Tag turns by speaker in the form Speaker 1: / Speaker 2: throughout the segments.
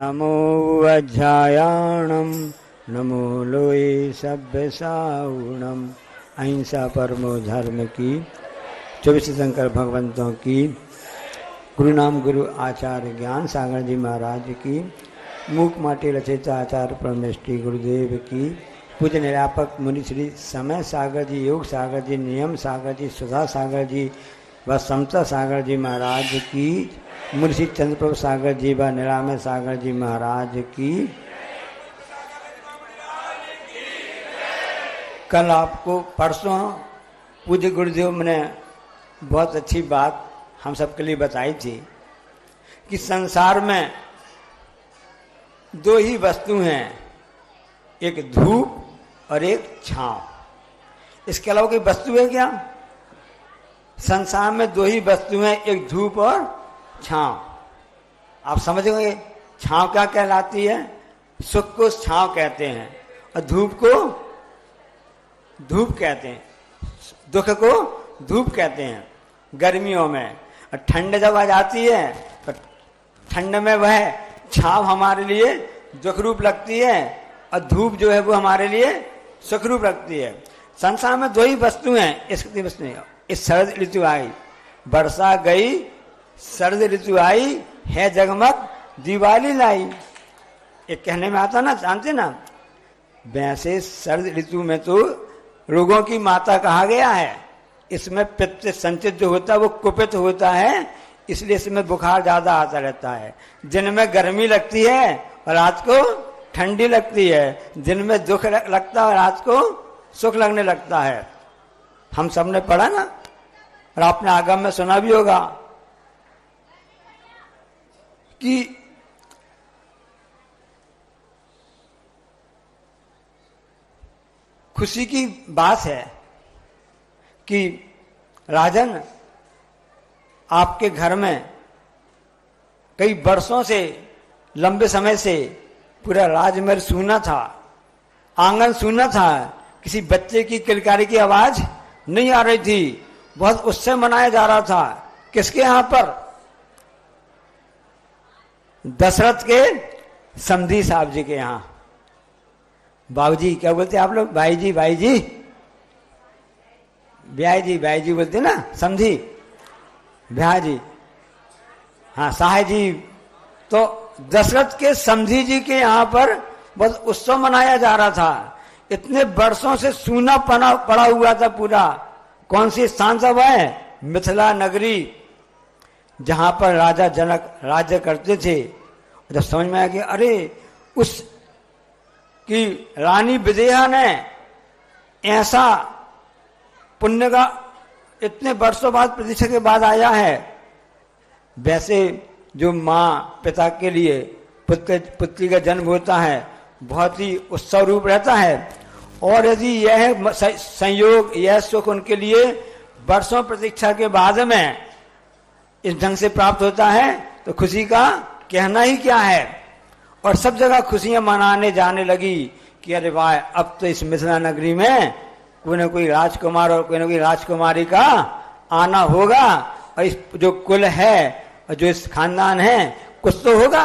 Speaker 1: नमो अध्यायाणम नमो लोये सभ्य साउणम। अहिंसा परमो धर्म की 24 शंकर भगवंतों की, गुरु नाम गुरु आचार्य ज्ञान सागर जी महाराज की, मूक माटी रचयिता आचार्य परमेष्टि गुरुदेव की, पूज्य निरापक मुनि श्री समय सागर जी, योग सागर जी, नियम सागर जी, सुधा सागर जी व समता सागर जी महाराज की, मुंशी चंद्रप्रभु सागर जी व निरामय सागर जी महाराज की। कल आपको परसों पूज्य गुरुदेव ने बहुत अच्छी बात हम सबके लिए बताई थी कि संसार में दो ही वस्तु हैं, एक धूप और एक छांव। इसके अलावा कोई वस्तु है क्या? संसार में दो ही वस्तु हैं, एक धूप और छांव। आप समझ गए छांव क्या कहलाती है? सुख को छांव कहते हैं और धूप को धूप कहते हैं, दुख को धूप कहते हैं गर्मियों में। और ठंड जब आ जाती है तो ठंड में वह छांव हमारे लिए दुख रूप लगती है और धूप जो है वो हमारे लिए सुख रूप लगती है। संसार में दो ही वस्तु हैं। इसकी वस्तु नहीं, इस शरद ऋतु आई, वर्षा गई, शरद ऋतु आई है, जगमग दिवाली लाई। एक कहने में आता ना, जानते ना, वैसे शरद ऋतु में तो रोगों की माता कहा गया है। इसमें पित्त संचित जो होता है वो कुपित होता है, इसलिए इसमें बुखार ज्यादा आता रहता है। दिन में गर्मी लगती है और रात को ठंडी लगती है। दिन में दुख लगता है और रात को सुख लगने लगता है। हम सबने पढ़ा ना, और आपने आगम में सुना भी होगा कि खुशी की बात है कि राजन, आपके घर में कई वर्षों से, लंबे समय से पूरा राजमहल सूना था, आंगन सूना था, किसी बच्चे की किलकारी की आवाज नहीं आ रही थी। बहुत उत्सव मनाया जा रहा था। किसके यहां पर? दशरथ के समधी साहब जी के यहां। बाबूजी क्या बोलते आप लोग? भाई जी, भाई जी, ब्याह जी, भाई जी बोलते ना, समधी ब्याह जी, हाँ साहे जी। तो दशरथ के समधी जी के यहां पर बहुत उत्सव मनाया जा रहा था। इतने वर्षों से सूना पड़ा हुआ था पूरा। कौन सी स्थान था वह? मिथिला नगरी, जहां पर राजा जनक राज्य करते थे। जब समझ में आया कि अरे उस की रानी विदेहा ने ऐसा पुण्य का इतने वर्षों बाद, प्रतीक्षा के बाद आया है। वैसे जो माँ पिता के लिए पुत्री का जन्म होता है बहुत ही उत्सव रूप रहता है। और यदि यह संयोग, यह सुख उनके लिए वर्षों प्रतीक्षा के बाद में इस ढंग से प्राप्त होता है तो खुशी का कहना ही क्या है। और सब जगह खुशियां मनाने जाने लगी कि अरे वाह, अब तो इस मिथिला नगरी में कोई ना कोई राजकुमार और कोई ना कोई राजकुमारी का आना होगा। और इस जो कुल है और जो इस खानदान है, कुछ तो होगा।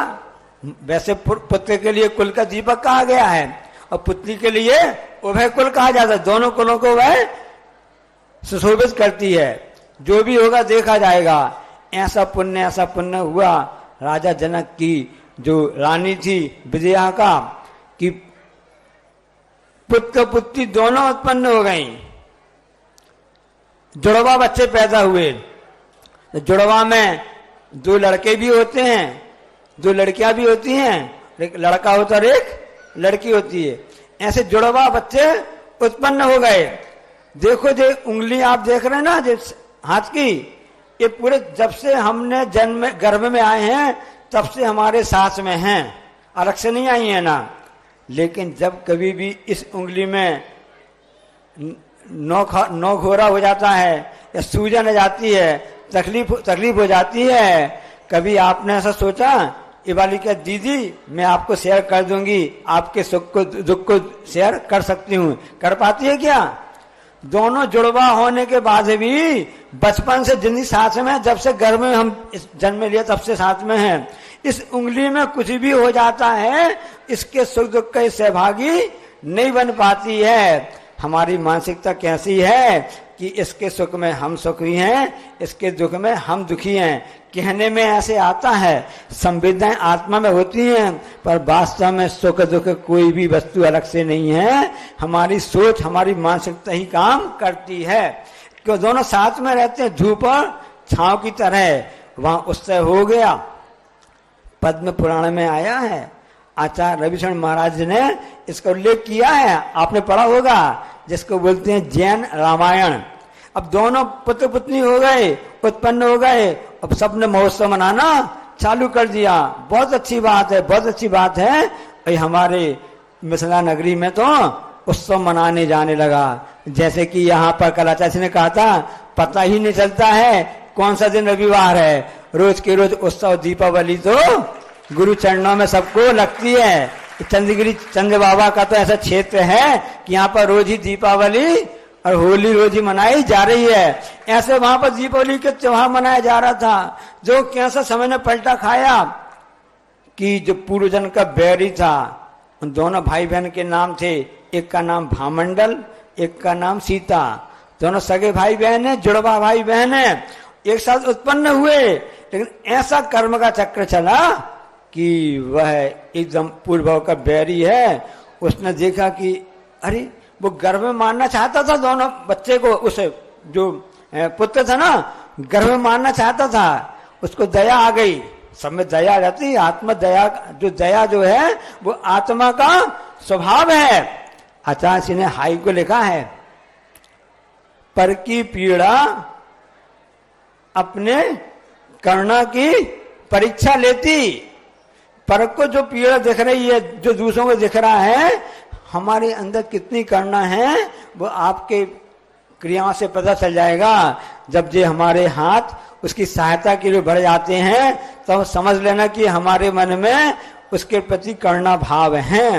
Speaker 1: वैसे पुत्र के लिए कुल का दीपक कहा गया है और पुत्री के लिए उभय कुल कहा जाता है। दोनों कुलों को वह सुशोभित करती है। जो भी होगा देखा जाएगा। ऐसा पुण्य हुआ राजा जनक की जो रानी थी विजया का, कि पुत्र पुत्री दोनों उत्पन्न हो गई। जुड़वा बच्चे पैदा हुए। जुड़वा में दो लड़के भी होते हैं, दो लड़कियां भी होती हैं। एक लड़का होता है और एक लड़की होती है। ऐसे जुड़वा बच्चे उत्पन्न हो गए। देखो जो उंगली आप देख रहे हैं ना, जो हाथ की, ये पूरे जब से हमने जन्म गर्भ में आए हैं तब से हमारे साथ में हैं, अलग से नहीं आई है ना। लेकिन जब कभी भी इस उंगली में नौखोरा हो जाता है या सूजन आ जाती है, तकलीफ हो जाती है, कभी आपने ऐसा सोचा ये वाली क्या दीदी मैं आपको शेयर कर दूंगी, आपके सुख को दुख को शेयर कर सकती हूँ? कर पाती है क्या? दोनों जुड़वा होने के बाद भी बचपन से जिंदगी साथ में, जब से गर्भ में हम इस जन्म लिया तब से साथ में हैं। इस उंगली में कुछ भी हो जाता है, इसके सुख दुख के सहभागी नहीं बन पाती है। हमारी मानसिकता कैसी है कि इसके सुख में हम सुखी हैं, इसके दुख में हम दुखी हैं। कहने में ऐसे आता है, संवेदनाएं आत्मा में होती हैं, पर वास्तव में सुख दुख कोई भी वस्तु अलग से नहीं है। हमारी सोच, हमारी मानसिकता ही काम करती है। क्यों दोनों साथ में रहते हैं, धूप और छांव की तरह। वहां उत्सव हो गया। पद्म पुराण में आया है, आचार्य रविशरण महाराज ने इसका उल्लेख किया है, आपने पढ़ा होगा, जिसको बोलते हैं जैन रामायण। अब दोनों पुत्र पुत्री हो गए, उत्पन्न हो गए, अब सबने महोत्सव मनाना चालू कर दिया। बहुत अच्छी बात है, बहुत अच्छी बात है। भाई हमारे मिथिला नगरी में तो उत्सव मनाने जाने लगा। जैसे कि यहाँ पर कलाचार्य ने कहा था, पता ही नहीं चलता है कौन सा दिन रविवार है, रोज के रोज उत्सव। दीपावली तो गुरु चरणों में सबको लगती है। चंद्रगिरी चंद्र बाबा का तो ऐसा क्षेत्र है कि यहाँ पर रोज ही दीपावली और होली रोज ही मनाई जा रही है। ऐसे वहां पर दीपावली के त्योहार मनाया जा रहा था। जो कैसा समय ने पलटा खाया कि जो पूर्वजन का बैरी था, उन दोनों भाई बहन के नाम थे, एक का नाम भामंडल, एक का नाम सीता। दोनों सगे भाई बहन है, जुड़वा भाई बहन है, एक साथ उत्पन्न हुए। लेकिन ऐसा कर्म का चक्र चला कि वह एकदम पूर्व का बैरी है। उसने देखा कि अरे वो गर्भ में मारना चाहता था दोनों बच्चे को, उसे जो पुत्र था ना, गर्भ में मारना चाहता था। उसको दया आ गई, सब में दया आ जाती है। आत्मा दया, जो दया जो है वो आत्मा का स्वभाव है। आचार्य जी ने हाई को लिखा है, पर की पीड़ा अपने करना की परीक्षा लेती। पर को जो पीड़ा दिख रही है, जो दूसरों को दिख रहा है, हमारे अंदर कितनी करना है वो आपके क्रियाओं से पता चल जाएगा। जब ये हमारे हाथ उसकी सहायता के लिए बढ़ जाते हैं तो समझ लेना कि हमारे मन में उसके प्रति करुणा भाव है।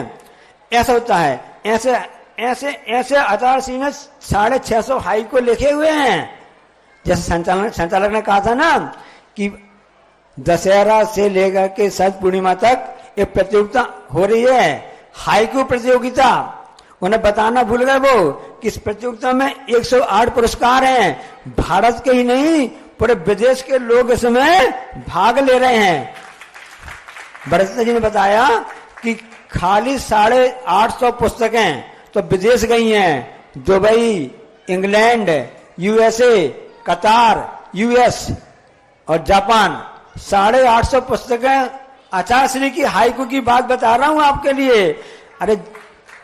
Speaker 1: ऐसा होता है। ऐसे ऐसे ऐसे आचार्य सिंह ने 650 हाई को लिखे हुए हैं। जैसे संचालक ने कहा था ना कि दशहरा से लेकर के शरद पूर्णिमा तक एक प्रतियोगिता हो रही है, हाइकू प्रतियोगिता। उन्हें बताना भूल गए वो कि इस प्रतियोगिता में 108 पुरस्कार हैं। भारत के ही नहीं, पूरे विदेश के लोग इसमें भाग ले रहे हैं। भरत जी ने बताया कि खाली 850 पुस्तकें तो विदेश गई हैं। दुबई, इंग्लैंड, यूएसए, कतार, यूएस और जापान, 850 पुस्तकें। आचार्य श्री की हाइकू की बात बता रहा हूं आपके लिए। अरे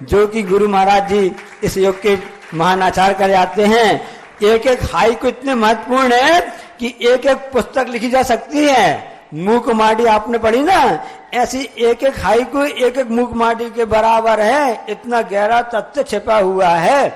Speaker 1: जो कि गुरु महाराज जी इस योग के महान आचार्य कर जाते हैं, एक एक हाइकू इतने महत्वपूर्ण है कि एक एक पुस्तक लिखी जा सकती है। मूक माटी आपने पढ़ी ना, ऐसी एक एक हाइकू एक एक मूक माटी के बराबर है। इतना गहरा तथ्य छिपा हुआ है।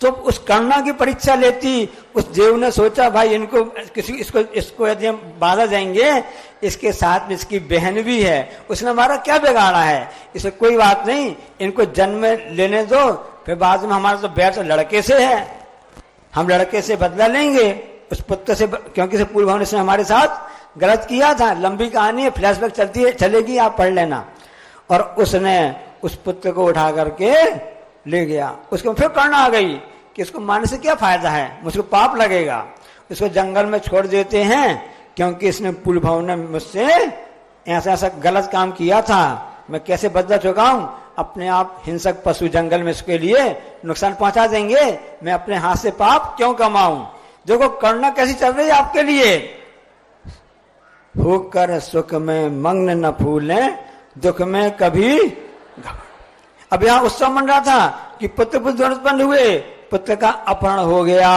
Speaker 1: तो उस करुणा की परीक्षा लेती। उस देव ने सोचा भाई इनको इसको यदि हम बाधा देंगे, इसके साथ में इसकी बहन भी है, उसने हमारा क्या बिगाड़ा है, इसे कोई बात नहीं, इनको जन्म लेने दो, फिर बाद में हमारा तो बैर तो लड़के से है, हम लड़के से बदला लेंगे उस पुत्र से, क्योंकि से पूर्व ने हमारे साथ गलत किया था। लंबी कहानी है, फ्लैशबैक चलती है, चलेगी, आप पढ़ लेना। और उसने उस पुत्र को उठा करके ले गया। उसको फिर करना आ गई कि इसको मारने से क्या फायदा है, मुझको पाप लगेगा। इसको जंगल में छोड़ देते हैं, क्योंकि इसने पूर्व ने मुझसे ऐसा ऐसा गलत काम किया था, मैं कैसे बदला चुकाऊं। अपने आप हिंसक पशु जंगल में इसके लिए नुकसान पहुंचा देंगे, मैं अपने हाथ से पाप क्यों कमाऊं। देखो करना कैसी चल रही है आपके लिए। होकर सुख में मग्न न फूलें, दुख में कभी। अब यहाँ उत्सव मन रहा था कि पुत्र पुत्र उत्पन्न हुए, पुत्र का अपहरण हो गया।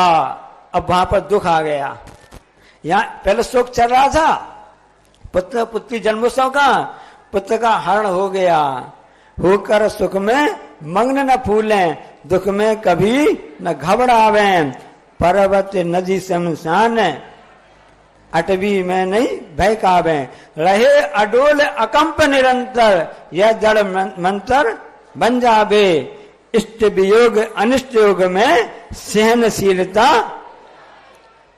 Speaker 1: अब वहां पर दुख आ गया। यहाँ पहले सुख चल रहा था, पुत्र पुत्री जन्मोत्सव का, पुत्र का हरण हो गया। होकर सुख में मग्न न फूलें, दुख में कभी न घबरावे। पर्वत नदी शमशान अटवी में नहीं भय कावे। रहे अडोल अकंप निरंतर, यह जड़ मंत्र बन जावे। इष्ट वियोग अनिष्ट योग में सहनशीलता।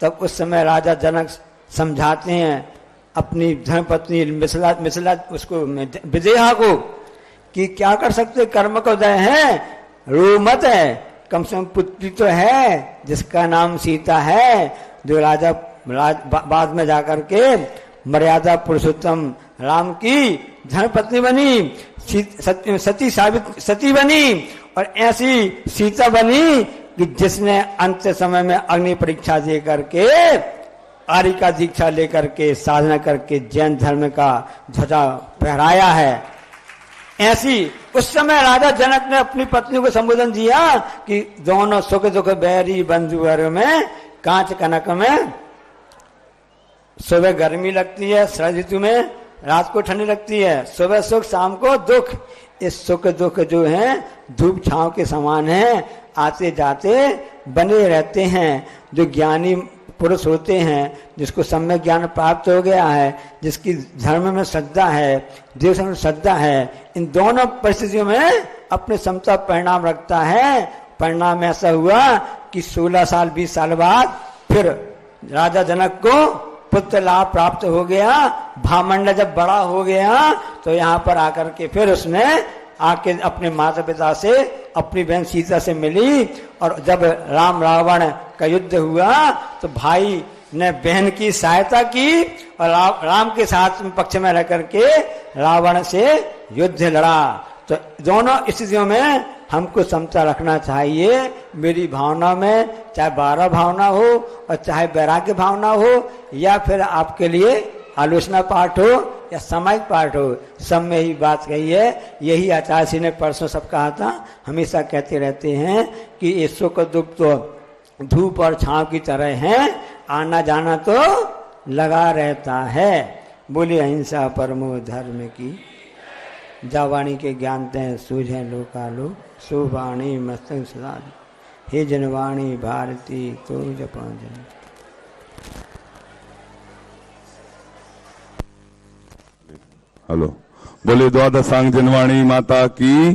Speaker 1: तब उस समय राजा जनक समझाते हैं, अपनी धर्मपत्नी मिथिला मिथिला उसको विदेहा को कि क्या कर सकते, कर्म को दय है, रो मत है, कम से कम पुत्री तो है जिसका नाम सीता है, जो बाद में जाकर के मर्यादा पुरुषोत्तम राम की धर्मपत्नी बनी, सती बनी, और ऐसी सीता बनी कि जिसने अंत समय में अग्नि परीक्षा दे करके, आर्य का दीक्षा लेकर के, साधना करके जैन धर्म का ध्वजा फहराया है। ऐसी उस समय राजा जनक ने अपनी पत्नी को संबोधन दिया कि दोनों सुख दुख बैरी बंधु वर्ग में, कांच कनक में सुबह गर्मी लगती है, शरद ऋतु में रात को ठंडी लगती है, सुबह सुख शाम को दुख। इस सुख दुख जो है धूप छांव के समान है, आते जाते बने रहते हैं। जो ज्ञानी पुरुष होते हैं, जिसको सम्यक ज्ञान प्राप्त हो गया है, जिसकी धर्म में श्रद्धा है, देव में श्रद्धा है, इन दोनों परिस्थितियों में अपने समता परिणाम रखता है। परिणाम ऐसा हुआ कि 16 साल 20 साल बाद फिर राजा जनक को पुत्र लाभ प्राप्त हो गया। भामंड जब बड़ा हो गया तो यहाँ पर आकर के फिर उसने आके अपने माता पिता से, अपनी बहन सीता से मिली, और जब राम रावण का युद्ध हुआ तो भाई ने बहन की सहायता की और राम के साथ में पक्ष में रह करके रावण से युद्ध लड़ा। तो दोनों स्थितियों में हमको समता रखना चाहिए। मेरी भावना में चाहे 12 भावना हो और चाहे वैराग्य भावना हो, या फिर आपके लिए आलोचना पाठ हो या सामायिक पाठ हो, सब में ही बात कही है। यही आचार्य श्री ने परसों सब कहा था, हमेशा कहते रहते हैं कि ये सुख दुख तो धूप और छांव की तरह है, आना जाना तो लगा रहता है। बोलिए अहिंसा परमो धर्म की, जावाणी के ज्ञानते हैं सूझे लोकालो, सुवाणी मस्तक सदा, हे जनवाणी भारती तो जपा जन।
Speaker 2: हेलो, बोले द्वादशांग जनवाणी माता की।